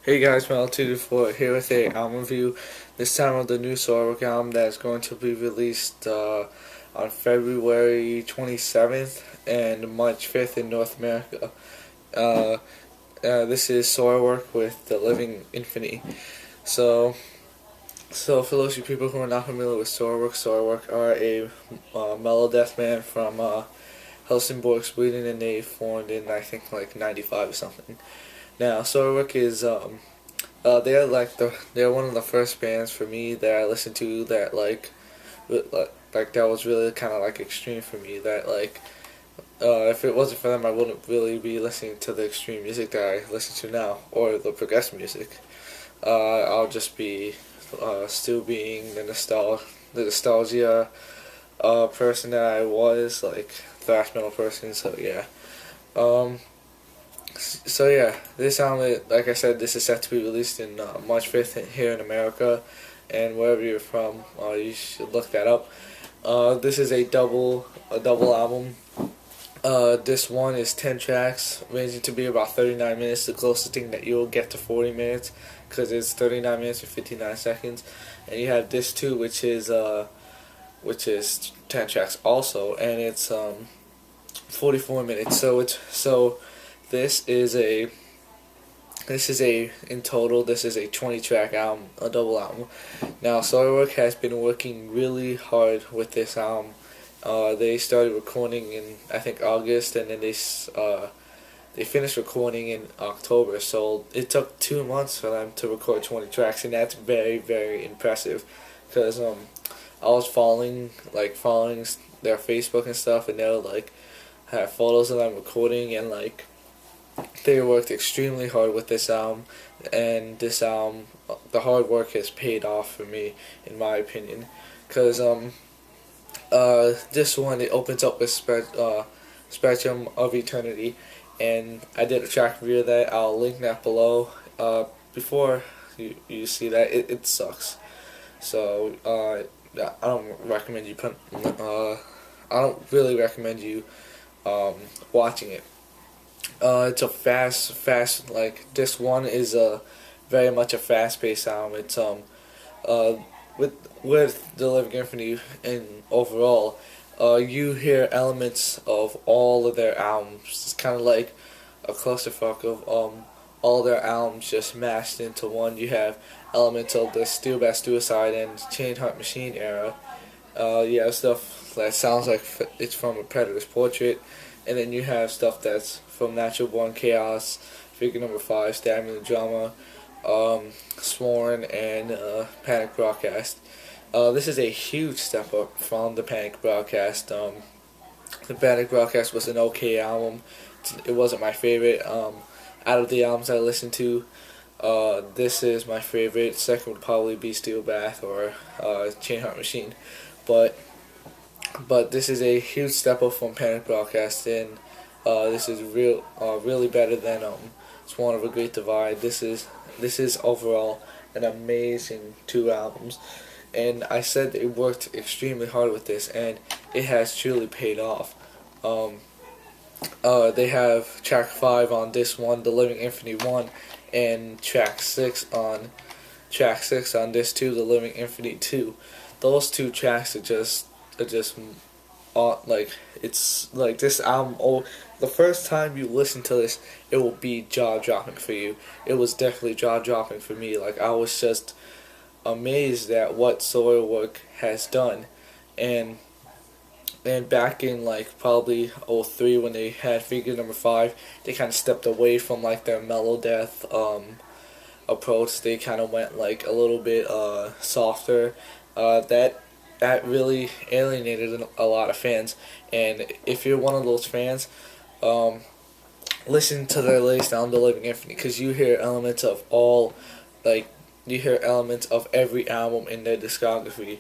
Hey guys, Mel224 here with a album review. This time of the new Soilwork album that is going to be released on February 27th and March 5th in North America. Uh, this is Soilwork with The Living Infinity. So, so for those of you people who are not familiar with Soilwork are a mellow death band from Helsingborg, Sweden, and they formed in I think like '95 or something. Now, Soilwork is they're one of the first bands for me that I listened to that that was really kind of like extreme for me. That if it wasn't for them, I wouldn't really be listening to the extreme music that I listen to now or the progressive music. I'll just be still being the nostalgia person that I was, like thrash metal person. So yeah. Um, this album, like I said, this is set to be released in March 5th here in America, and wherever you're from, you should look that up. This is a double album. This one is 10 tracks, ranging to be about 39 minutes, the closest thing that you'll get to 40 minutes, because it's 39 minutes and 59 seconds. And you have this too, which is 10 tracks also, and it's 44 minutes. So this is a in total this is a 20 track album, a double album. Now Soilwork has been working really hard with this album. They started recording in I think August, and then they finished recording in October. So it took 2 months for them to record 20 tracks, and that's very, very impressive. Because I was following their Facebook and stuff, and they'll have photos of them recording, and they worked extremely hard with this album, and this album, the hard work has paid off for me, in my opinion, because this one, it opens up with Spectrum of Eternity, and I did a track review of that. I'll link that below. Before you see that, it sucks. So I don't recommend you I don't really recommend you watching it. It's a fast, this one is very much a fast-paced album. It's with The Living Infinity and overall, you hear elements of all of their albums. It's kind of like a clusterfuck of all their albums just mashed into one. You have elements of the Steel Bat Suicide and Chain Heart Machine era. You have stuff that sounds like it's from a Predator's Portrait, and then you have stuff that's from Natural Born Chaos, Figure Number 5, Stab Me the Drama, Sworn, and Panic Broadcast. This is a huge step up from the Panic Broadcast. The Panic Broadcast was an okay album. It wasn't my favorite. Out of the albums I listened to, this is my favorite. Second would probably be Steel Bath or Chain Heart Machine. But this is a huge step up from Panic Broadcast, and this is really better than Sworn of a Great Divide. This is overall an amazing 2 albums, and I said they worked extremely hard with this, and it has truly paid off. They have track 5 on this one, The Living Infinity 1, and track 6 on this too, The Living Infinity 2. Those 2 tracks are just it's like this album. Oh, the first time you listen to this, it will be jaw dropping for you. It was definitely jaw dropping for me. Like, I was just amazed at what Soilwork has done, and back in probably '03 when they had Figure Number 5, they kind of stepped away from their mellow death approach. They kind of went a little bit softer. That really alienated a lot of fans, and if you're one of those fans, listen to their latest album, The Living Infinity, because you hear elements of every album in their discography.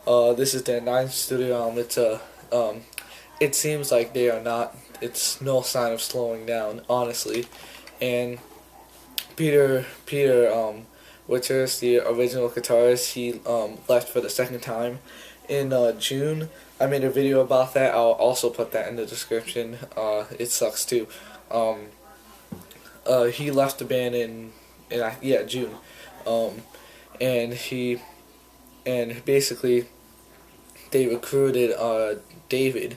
This is their 9th studio album. It seems like they are not. It's no sign of slowing down, honestly, and Peter, which is the original guitarist, he left for the second time in June. I made a video about that. I'll also put that in the description. It sucks too. He left the band in June, um, and he and basically they recruited David,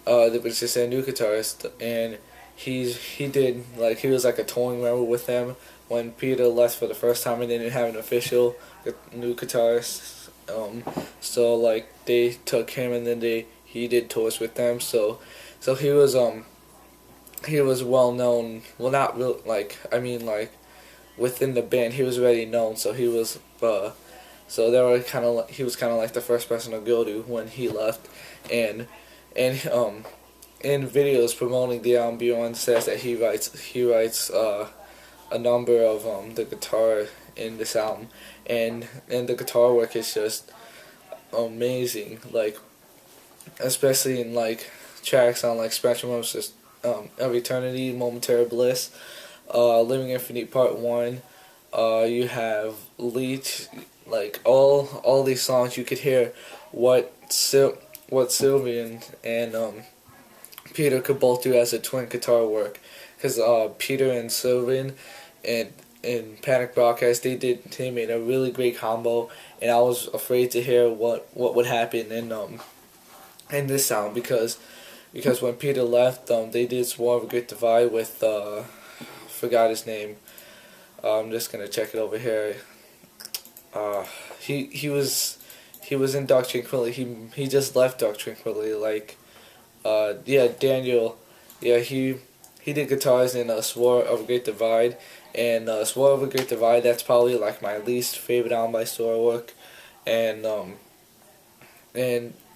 that was just a new guitarist, and he was like a touring member with them when Peter left for the first time, and they didn't have an official new guitarist. So like they took him, and then he did tours with them. So he was well known. Well, not real like I mean like within the band he was already known. So he was so they were he was kind of like the first person to go to when he left, and and in videos promoting the album, Bjorn says that he writes a number of the guitar in this album, and the guitar work is just amazing. Like especially in like tracks on like Spectrum of Eternity, Momentary Bliss, Living Infinite Part 1. You have Leech, like all these songs you could hear what Sylvian and Peter could both do as a twin guitar work, because Peter and Sylvan and in Panic Broadcast they made a really great combo, and I was afraid to hear what would happen in this sound, because when Peter left, they did War of a Great Divide with forgot his name. I'm just gonna check it over here. He was in Dark Tranquility. He just left Dark Tranquility. Like Daniel. Yeah, he did guitars in Sword of a Great Divide, and Sword of a Great Divide, that's probably like my least favorite album by Soilwork, and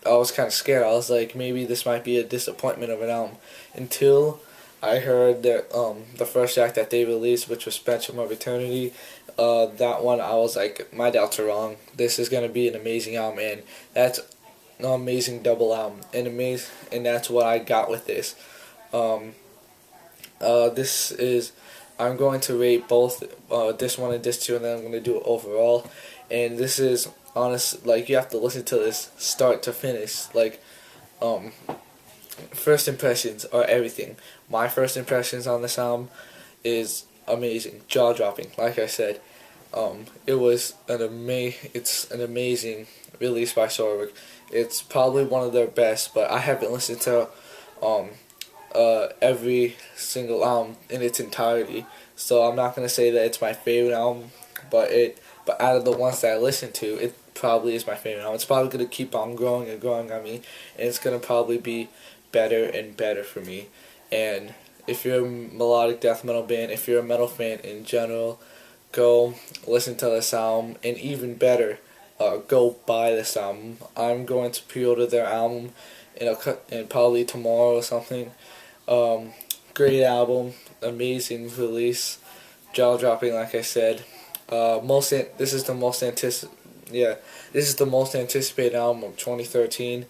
I was kind of scared. I was like, maybe this might be a disappointment of an album, until I heard that the first track that they released, which was Spectrum of Eternity. That one, I was like, my doubts are wrong. This is gonna be an amazing album, and that's an amazing double album, and that's what I got with this. This is, I'm going to rate both this one and this two, and then I'm going to do it overall. And this is honest, like you have to listen to this start to finish. Like, first impressions are everything. My first impressions on this album is amazing, jaw dropping. Like I said, it's an amazing release by Soilwork. It's probably one of their best, but I haven't listened to every single album in its entirety, so I'm not gonna say that it's my favorite album, but out of the ones that I listened to, it probably is my favorite album. It's probably gonna keep on growing and growing on me, and it's gonna probably be better and better for me. And if you're a melodic death metal band, if you're a metal fan in general, go listen to this album, and even better, go buy this album. I'm going to pre-order their album in probably tomorrow or something. Great album, amazing release, jaw dropping. Like I said, this is the most anticipated album of 2013.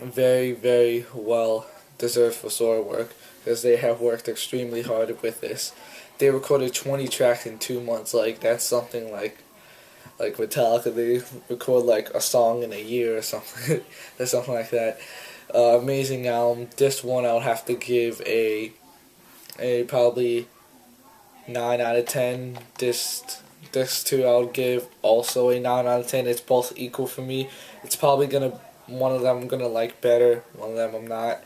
Very, very well deserved for Soilwork, because they have worked extremely hard with this. They recorded 20 tracks in 2 months. Like, that's something like Metallica. They record like a song in a year or something, or something like that. Amazing album. This one I would have to give a probably 9 out of 10. This two I would give also a 9 out of 10. It's both equal for me. It's probably one of them I'm gonna like better, one of them I'm not.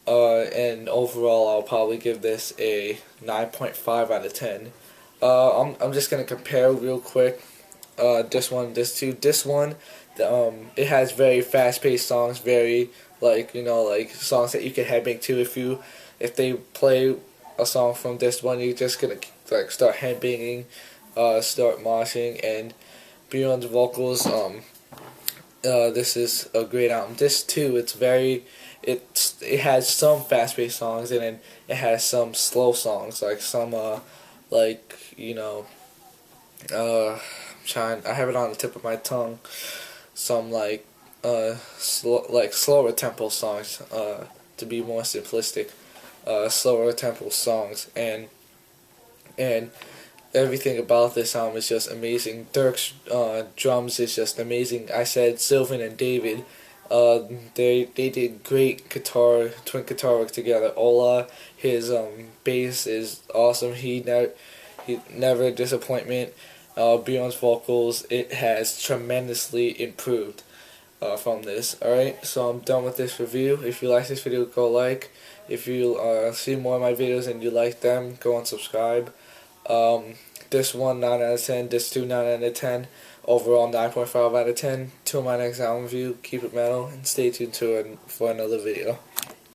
And overall I'll probably give this a 9.5 out of 10. I'm just gonna compare real quick. This one, this two. This one, it has very fast-paced songs, very like songs that you can headbang to. If they play a song from this one, you're just gonna like start headbanging, start moshing, and Bjorn's vocals. This is a great album. This too, it has some fast-paced songs, and then it has some slow songs, like some I have it on the tip of my tongue. Some slower tempo songs, to be more simplistic, slower tempo songs, and everything about this album is just amazing. Dirk's drums is just amazing. I said Sylvan and David, They did great twin guitar work together. Ola, his bass is awesome. He never a disappointment. Bjorn's vocals, it has tremendously improved from this. Alright, so I'm done with this review. If you like this video, go like. If you see more of my videos and you like them, go and subscribe. This one 9 out of 10, this two 9 out of 10. Overall 9.5 out of 10. Till my next album review, keep it metal and stay tuned for another video.